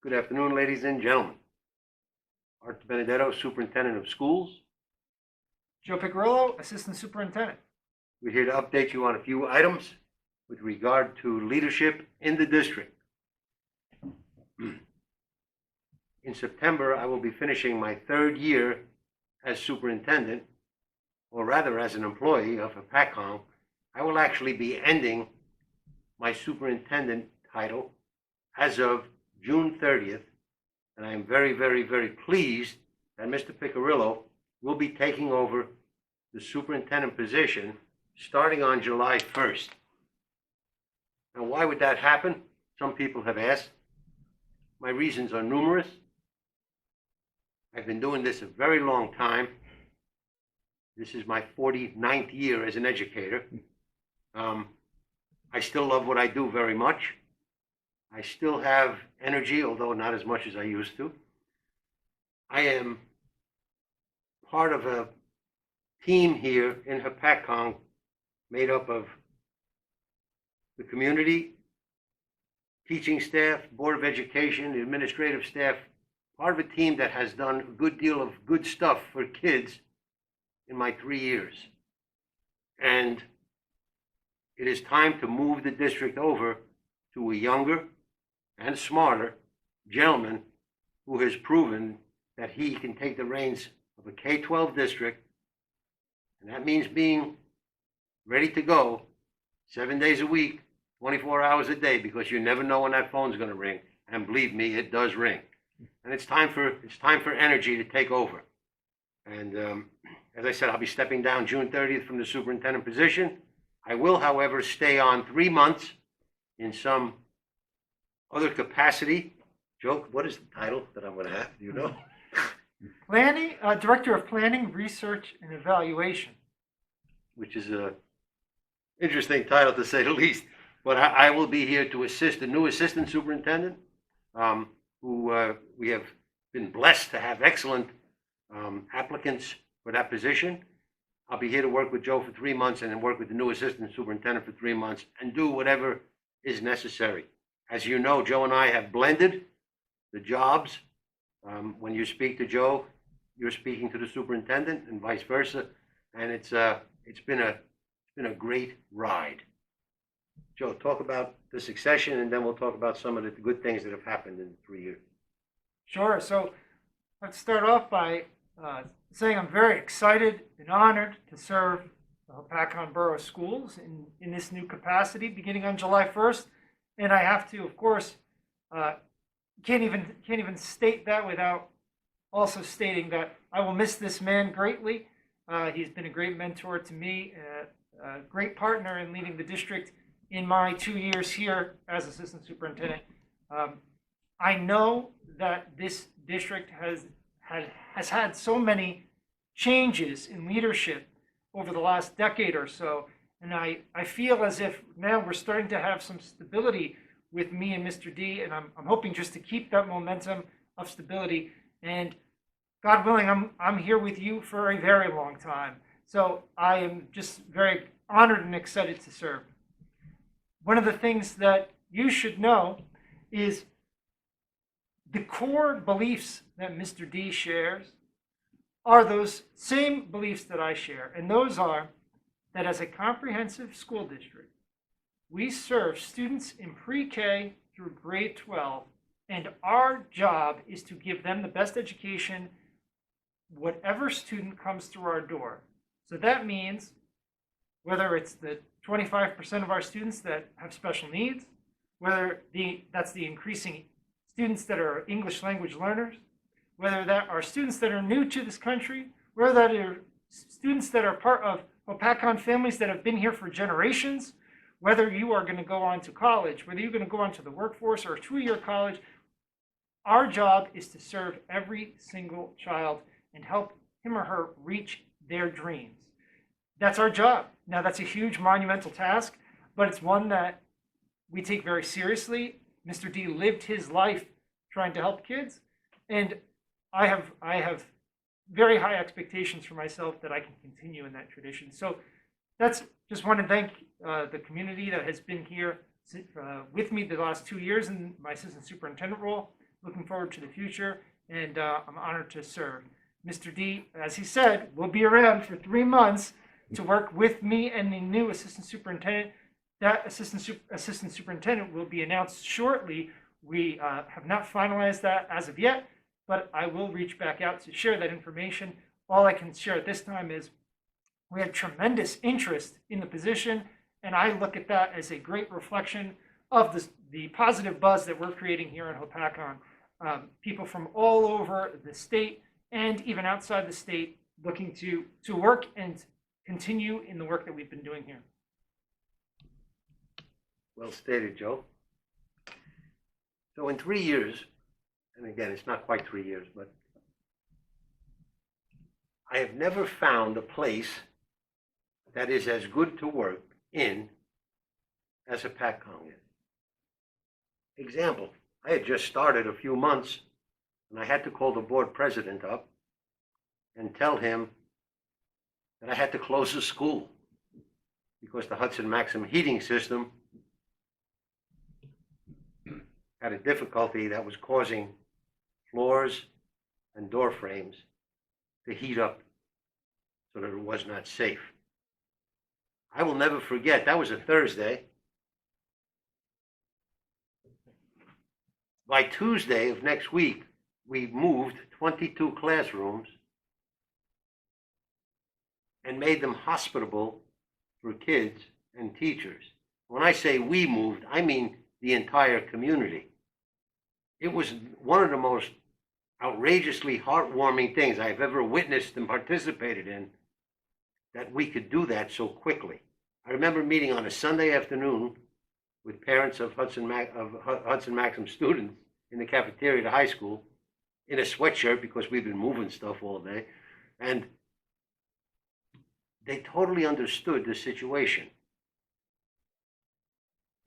Good afternoon, ladies and gentlemen. Art DiBenedetto, Superintendent of Schools. Joe Piccirillo, Assistant Superintendent. We're here to update you on a few items with regard to leadership in the district. In September, I will be finishing my third year as superintendent, or rather as an employee of Hopatcong. I will actually be ending my superintendent title as of June 30th, and I am very, very, very pleased that Mr. Piccirillo will be taking over the superintendent position starting on July 1st. Now, why would that happen? Some people have asked. My reasons are numerous. I've been doing this a very long time. This is my 49th year as an educator. I still love what I do very much. I still have energy, although not as much as I used to. I am part of a team here in Hopatcong made up of the community, teaching staff, Board of Education, administrative staff, part of a team that has done a good deal of good stuff for kids in my 3 years. And it is time to move the district over to a younger and smarter gentleman who has proven that he can take the reins of a K-12 district, and that means being ready to go 7 days a week, 24 hours a day, because you never know when that phone's going to ring, and believe me, it does ring. And it's time for energy to take over. And as I said, I'll be stepping down June 30th from the superintendent position. I will, however, stay on 3 months in some other capacity. Joe, what is the title that I'm going to have? Do you know? Planning, Director of Planning, Research, and Evaluation. Which is an interesting title, to say the least. But I will be here to assist the new assistant superintendent, who we have been blessed to have excellent applicants for that position. I'll be here to work with Joe for 3 months and then work with the new assistant superintendent for 3 months and do whatever is necessary. As you know, Joe and I have blended the jobs. When you speak to Joe, you're speaking to the superintendent and vice versa. And it's been a great ride. Joe, talk about the succession, and then we'll talk about some of the good things that have happened in 3 years. Sure. So let's start off by saying I'm very excited and honored to serve the Hopatcong Borough Schools in this new capacity beginning on July 1st. And I have to, of course, can't even state that without also stating that I will miss this man greatly. He's been a great mentor to me, a great partner in leading the district in my 2 years here as assistant superintendent. I know that this district has had so many changes in leadership over the last decade or so, and I feel as if now we're starting to have some stability with me and Mr. D, and I'm hoping just to keep that momentum of stability. And God willing, I'm here with you for a very long time. So I am just very honored and excited to serve. One of the things that you should know is the core beliefs that Mr. D shares are those same beliefs that I share. And those are that as a comprehensive school district, we serve students in pre-K through grade 12, and our job is to give them the best education whatever student comes through our door. So that means whether it's the 25% of our students that have special needs, whether that's the increasing students that are English language learners, whether that are students that are new to this country, whether that are students that are part of Hopatcong families that have been here for generations, whether you are going to go on to college, whether you're going to go on to the workforce or a 2-year college, our job is to serve every single child and help him or her reach their dreams. That's our job. Now, that's a huge monumental task, but it's one that we take very seriously. Mr. D lived his life trying to help kids, and I have very high expectations for myself that I can continue in that tradition. So that's just want to thank the community that has been here with me the last 2 years in my assistant superintendent role. looking forward to the future, and I'm honored to serve. Mr. D, as he said, will be around for 3 months to work with me and the new assistant superintendent. That assistant superintendent will be announced shortly. We have not finalized that as of yet, but I will reach back out to share that information. All I can share at this time is we had tremendous interest in the position, and I look at that as a great reflection of the positive buzz that we're creating here in Hopatcong. People from all over the state and even outside the state looking to work and continue in the work that we've been doing here. Well stated, Joe. So in 3 years, and again, it's not quite 3 years, but I have never found a place that is as good to work in as Hopatcong is. Example, I had just started a few months, and I had to call the board president up and tell him that I had to close the school because the Hudson Maxim heating system had a difficulty that was causing floors and door frames to heat up so that it was not safe. I will never forget, that was a Thursday. By Tuesday of next week, we moved 22 classrooms and made them hospitable for kids and teachers. When I say we moved, I mean the entire community. It was one of the most outrageously heartwarming things I've ever witnessed and participated in, that we could do that so quickly. I remember meeting on a Sunday afternoon with parents of Hudson Maxim students in the cafeteria at the high school in a sweatshirt because we've been moving stuff all day, and they totally understood the situation.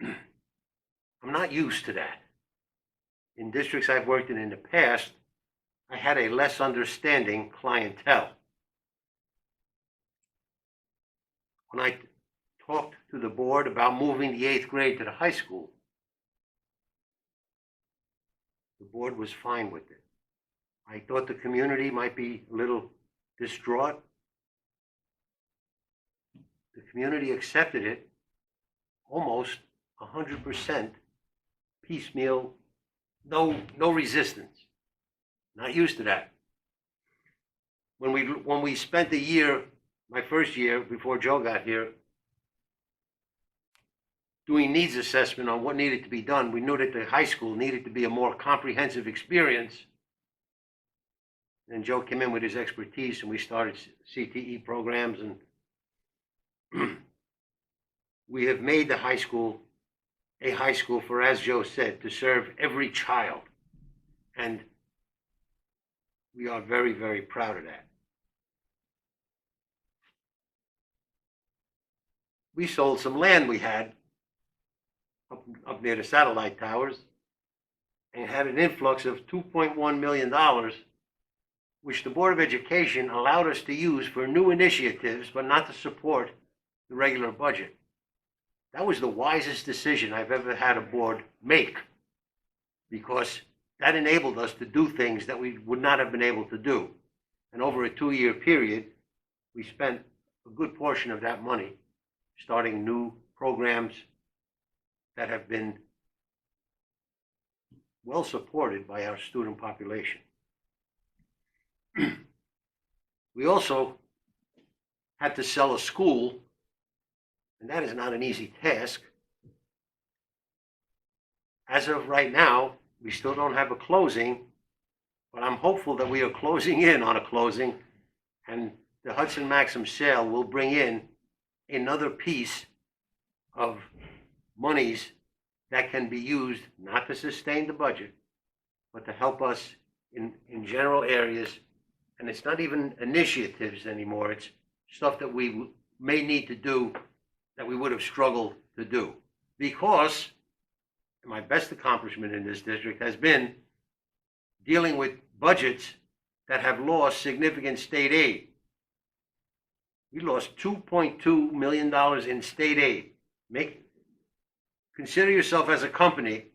I'm not used to that. In districts I've worked in the past, I had a less understanding clientele. When I talked to the board about moving the 8th grade to the high school, the board was fine with it. I thought the community might be a little distraught. The community accepted it almost 100% piecemeal, no resistance. Not used to that. When we spent a year, my first year before Joe got here, doing needs assessment on what needed to be done, we knew that the high school needed to be a more comprehensive experience. And Joe came in with his expertise, and we started CTE programs, and we have made the high school a high school for, as Joe said, to serve every child. And we are very, very proud of that. We sold some land we had up near the satellite towers and had an influx of $2.1 million, which the Board of Education allowed us to use for new initiatives, but not to support the regular budget. That was the wisest decision I've ever had a board make, because that enabled us to do things that we would not have been able to do. And over a 2-year period, we spent a good portion of that money starting new programs that have been well supported by our student population. We also had to sell a school, and that is not an easy task. As of right now, we still don't have a closing, but I'm hopeful that we are closing in on a closing, and the Hudson Maxim sale will bring in another piece of monies that can be used not to sustain the budget, but to help us in general areas. And it's not even initiatives anymore. It's stuff that we may need to do that we would have struggled to do. Because my best accomplishment in this district has been dealing with budgets that have lost significant state aid. We lost $2.2 million in state aid. Consider yourself as a company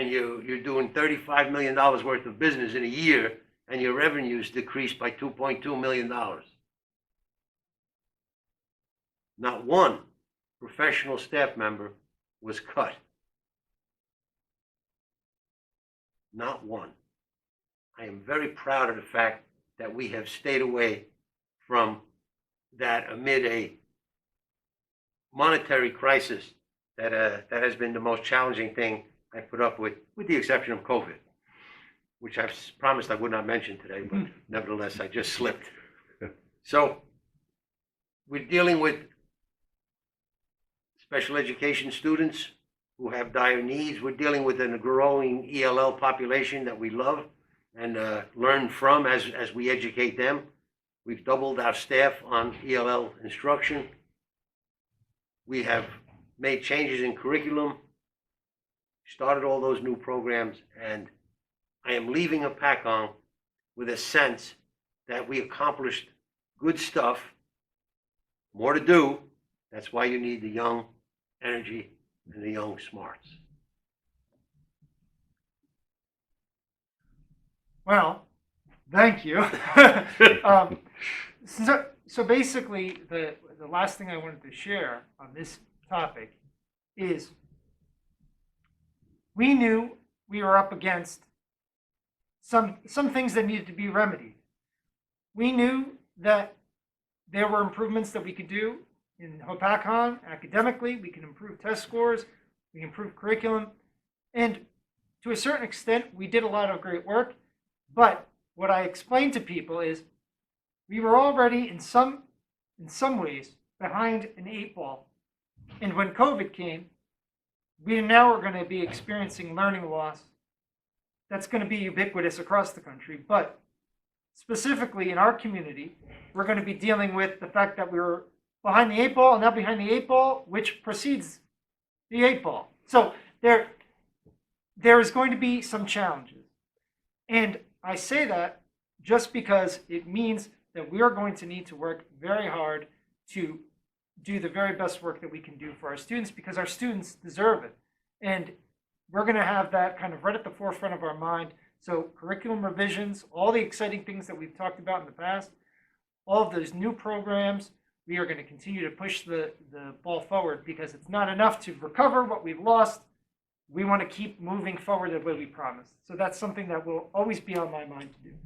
and you're doing $35 million worth of business in a year, and your revenues decreased by $2.2 million. Not one professional staff member was cut. Not one. I am very proud of the fact that we have stayed away from that amid a monetary crisis that has been the most challenging thing I put up with the exception of COVID, which I've promised I would not mention today, but nevertheless, I just slipped. So we're dealing with special education students who have dire needs. We're dealing with a growing ELL population that we love and learn from as we educate them. We've doubled our staff on ELL instruction. We have made changes in curriculum, started all those new programs, and I am leaving Hopatcong with a sense that we accomplished good stuff, more to do. That's why you need the young energy and the young smarts. Well, thank you. So basically, the last thing I wanted to share on this topic is we knew we were up against some things that needed to be remedied. We knew that there were improvements that we could do in Hopatcong academically. We can improve test scores, we can improve curriculum, and to a certain extent, we did a lot of great work. But what I explained to people is we were already in some ways behind an 8 ball. And when COVID came, we now are going to be experiencing learning loss that's going to be ubiquitous across the country. But specifically in our community, we're going to be dealing with the fact that we were behind the 8 ball and now behind the 8 ball, which precedes the 8 ball. So there is going to be some challenges. And I say that just because it means that we are going to need to work very hard to do the very best work that we can do for our students, because our students deserve it. And we're going to have that kind of right at the forefront of our mind. So curriculum revisions, all the exciting things that we've talked about in the past, all of those new programs, we are going to continue to push the ball forward, because it's not enough to recover what we've lost. We want to keep moving forward the way we promised. So that's something that will always be on my mind to do.